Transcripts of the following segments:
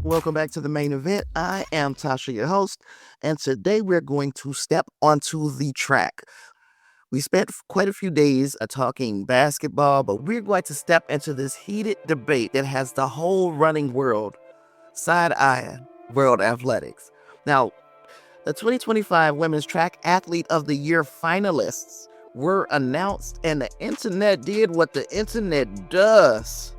Welcome back to the main event. I am Tasha, your host, and today we're going to step onto the track. We spent quite a few days talking basketball, but we're going to step into this heated debate that has the whole running world side-eyeing world athletics. Now, the 2025 Women's Track Athlete of the Year finalists were announced, and the internet did what the internet does.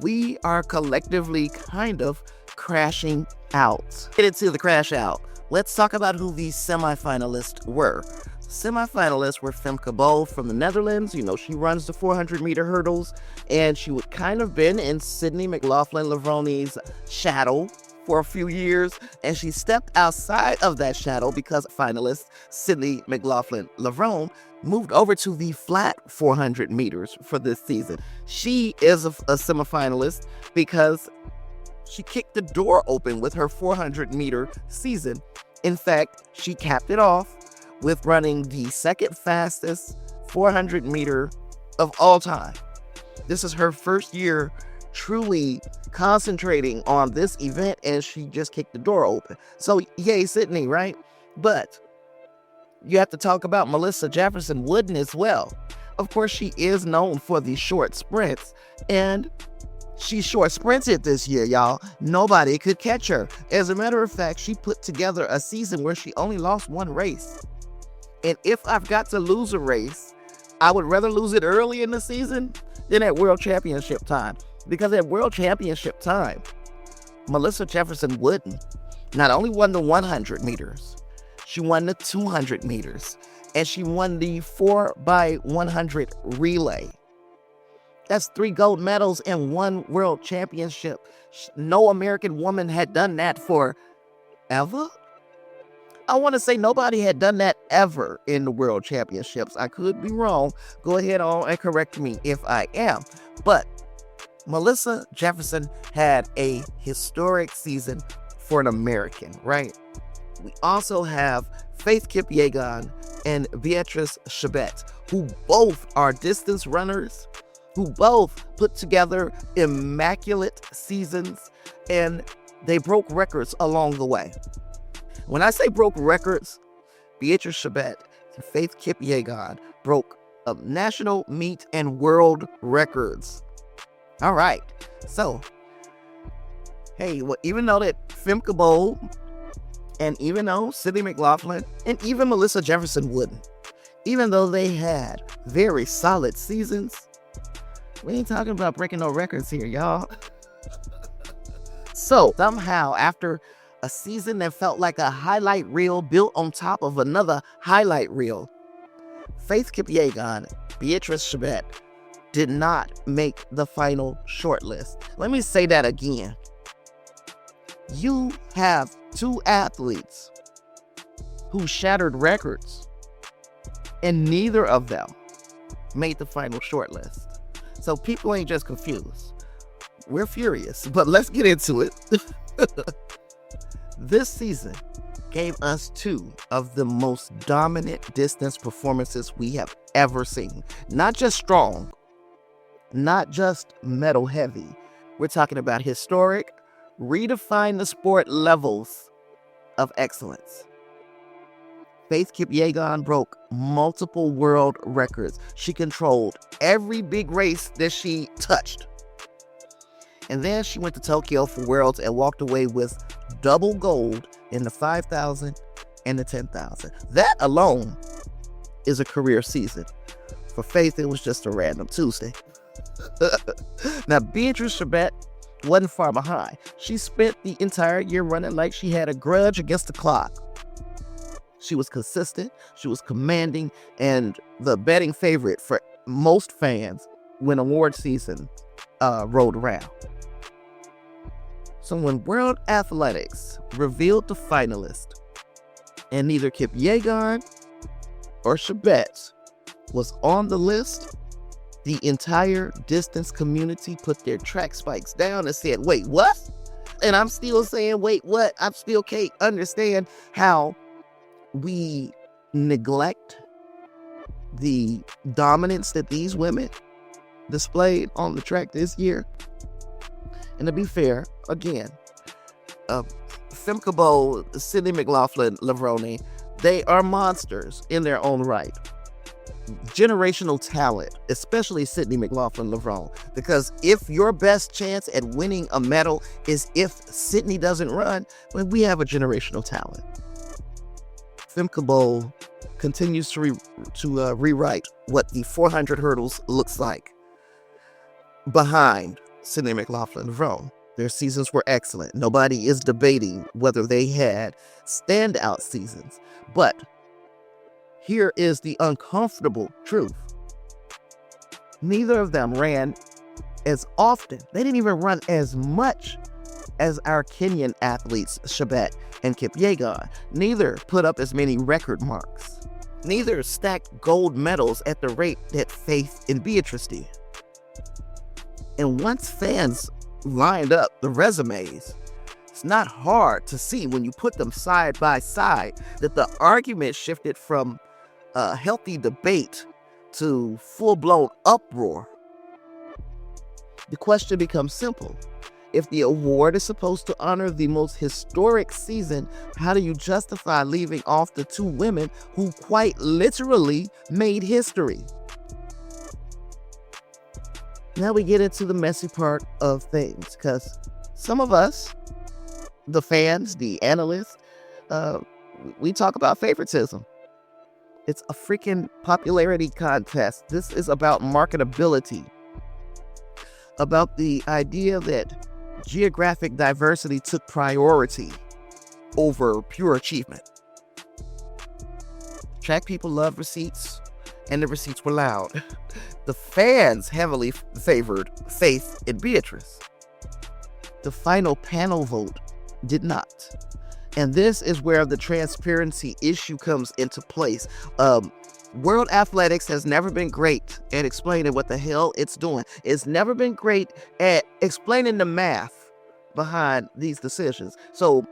We are collectively kind of crashing out. Get into the crash out. Let's talk about who these semifinalists were. Semifinalists were Femke Bol from the Netherlands. You know, she runs the 400-meter hurdles, and she would kind of been in Sydney McLaughlin-Levroni's shadow for a few years, and she stepped outside of that shadow because finalist Sydney McLaughlin-Levrone moved over to the flat 400 meters for this season. She is a semifinalist because she kicked the door open with her 400-meter season. In fact, she capped it off with running the second fastest 400-meter of all time. This is her first year truly concentrating on this event, and she just kicked the door open. So, yay, Sydney, right? But you have to talk about Melissa Jefferson Wooden as well. Of course, she is known for the short sprints, and she short sprinted this year, y'all. Nobody could catch her. As a matter of fact, she put together a season where she only lost one race. And if I've got to lose a race, I would rather lose it early in the season than at World Championship time. Because at World Championship time, Melissa Jefferson Wooden not only won the 100 meters, she won the 200 meters, and she won the 4x100 relay. That's 3 gold medals and 1 world championship. No American woman had done that for ever. I want to say nobody had done that ever in the world championships. I could be wrong. Go ahead on and correct me if I am. But Melissa Jefferson had a historic season for an American, right? We also have Faith Kipyegon and Beatrice Chebet, who both are distance runners, who both put together immaculate seasons, and they broke records along the way. When I say broke records, Beatrice Chebet and Faith Kipyegon broke national, meet, and world records. All right, so, hey, well, even though that Femke Bol, and even though Sydney McLaughlin, and even Melissa Jefferson Wooden, even though they had very solid seasons, we ain't talking about breaking no records here, y'all. So, somehow, after a season that felt like a highlight reel built on top of another highlight reel, Faith Kipyegon, Beatrice Chebet, did not make the final shortlist. Let me say that again. You have 2 athletes who shattered records, and neither of them made the final shortlist. So people ain't just confused. We're furious, but let's get into it. This season gave us 2 of the most dominant distance performances we have ever seen. Not just strong, not just medal heavy. We're talking about historic, redefine the sport levels of excellence. Faith Kipyegon broke multiple world records. She controlled every big race that she touched. And then she went to Tokyo for Worlds and walked away with double gold in the 5,000 and the 10,000. That alone is a career season. For Faith, it was just a random Tuesday. Now, Beatrice Chebet wasn't far behind. She spent the entire year running like she had a grudge against the clock. She was consistent, she was commanding, and the betting favorite for most fans when award season rolled around. So when World Athletics revealed the finalist, and neither Kipyegon or Chebet was on the list, the entire distance community put their track spikes down and said, wait, what? And I'm still saying, wait, what? I still can't understand how we neglect the dominance that these women displayed on the track this year. And to be fair, again, Femke, Sydney McLaughlin, Levrone, they are monsters in their own right. Generational talent, especially Sydney McLaughlin Levrone, because if your best chance at winning a medal is if Sydney doesn't run, then we have a generational talent. Femke continues to rewrite what the 400 hurdles looks like behind Sydney McLaughlin Levrone. Their seasons were excellent. Nobody is debating whether they had standout seasons. But here is the uncomfortable truth. Neither of them ran as often. They didn't even run as much as our Kenyan athletes, Chebet and Kipyegon. Neither put up as many record marks. Neither stacked gold medals at the rate that Faith and Beatrice did. And once fans lined up the resumes, it's not hard to see when you put them side by side that the argument shifted from a healthy debate to full-blown uproar. The question becomes simple. If the award is supposed to honor the most historic season, how do you justify leaving off the two women who quite literally made history? Now we get into the messy part of things, because some of us, the fans, the analysts, we talk about favoritism. It's a freaking popularity contest. This is about marketability, about the idea that geographic diversity took priority over pure achievement. Track people love receipts, and the receipts were loud. The fans heavily favored Faith and Beatrice. The final panel vote did not. And this is where the transparency issue comes into place. World athletics has never been great at explaining what the hell it's doing. It's never been great at explaining the math behind these decisions. So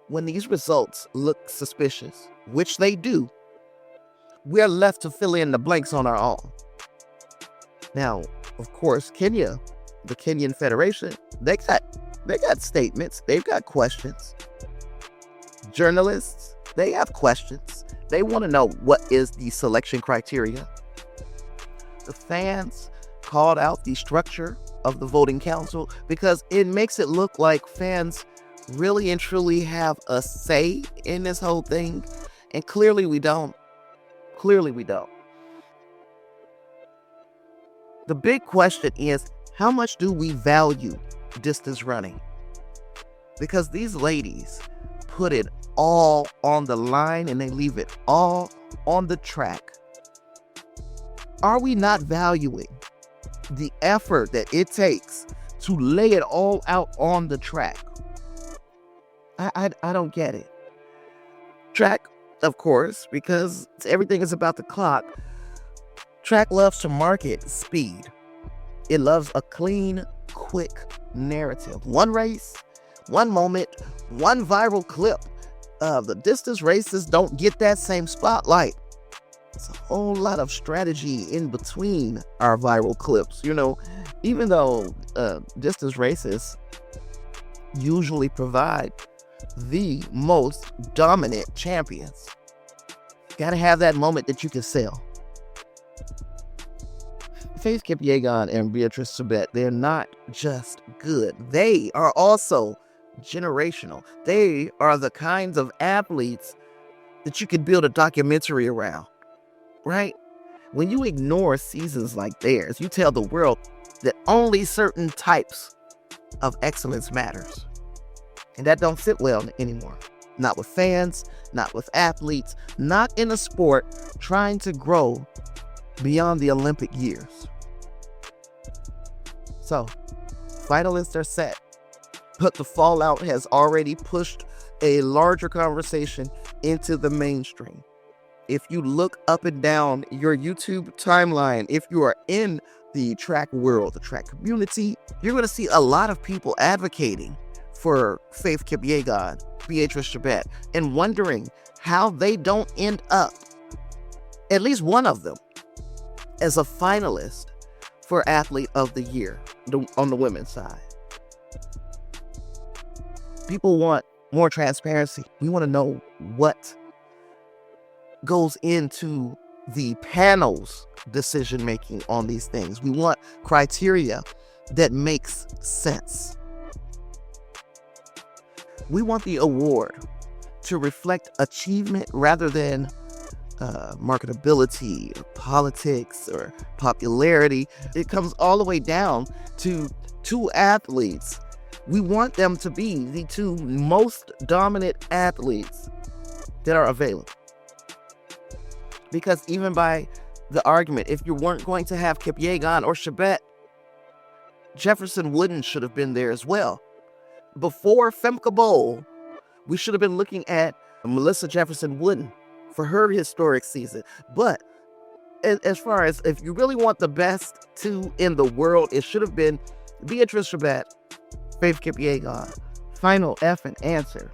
when these results look suspicious, which they do, we're left to fill in the blanks on our own. Now, of course, Kenya, the Kenyan Federation, they got statements, they've got questions. Journalists, they have questions. They want to know what is the selection criteria. The fans called out the structure of the voting council because it makes it look like fans really and truly have a say in this whole thing. And clearly we don't. Clearly we don't. The big question is, how much do we value distance running? Because these ladies put it all on the line and they leave it all on the track. Are we not valuing the effort that it takes to lay it all out on the track? I don't get it. Track, of course, because everything is about the clock. Track loves to market speed. It loves a clean, quick narrative. One race, one moment, one viral clip. The distance races don't get that same spotlight. It's a whole lot of strategy in between our viral clips. You know, even though distance races usually provide the most dominant champions, gotta have that moment that you can sell. Faith Kipyegon and Beatrice Chebet, they're not just good. They are also generational. They are the kinds of athletes that you could build a documentary around, right? When you ignore seasons like theirs, you tell the world that only certain types of excellence matters. And that don't sit well anymore. Not with fans, not with athletes, not in a sport trying to grow beyond the Olympic years. So, finalists are set, but the fallout has already pushed a larger conversation into the mainstream. If you look up and down your YouTube timeline, if you are in the track world, the track community, you're going to see a lot of people advocating for Faith Kipyegon, Beatrice Chebet, and wondering how they don't end up, at least one of them, as a finalist for Athlete of the Year on the women's side. People want more transparency. We want to know what goes into the panel's decision making on these things. We want criteria that makes sense. We want the award to reflect achievement rather than marketability, or politics, or popularity. It comes all the way down to two athletes. We want them to be the two most dominant athletes that are available. Because even by the argument, if you weren't going to have Kipyegon or Chebet, Jefferson Wooden should have been there as well. Before Femke Bowl, we should have been looking at Melissa Jefferson Wooden for her historic season. But as far as if you really want the best two in the world, it should have been Beatrice Chebet, Faith Kipyegon. Final F and answer.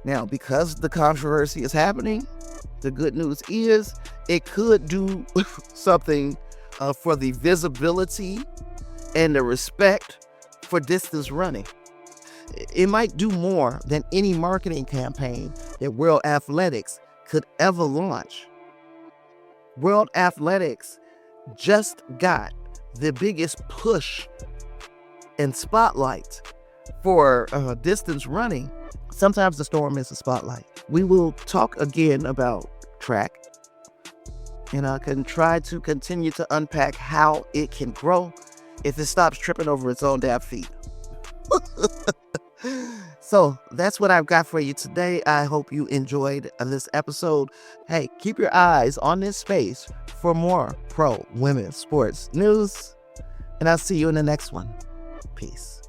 Now, because the controversy is happening, the good news is it could do something for the visibility and the respect for distance running. It might do more than any marketing campaign that World Athletics could ever launch. World Athletics just got the biggest push and spotlight for distance running. Sometimes the storm is the spotlight. We will talk again about track, and I can try to continue to unpack how it can grow if it stops tripping over its own damn feet. So that's what I've got for you today. I hope you enjoyed this episode. Hey, keep your eyes on this space for more pro women's sports news, and I'll see you in the next one. Peace.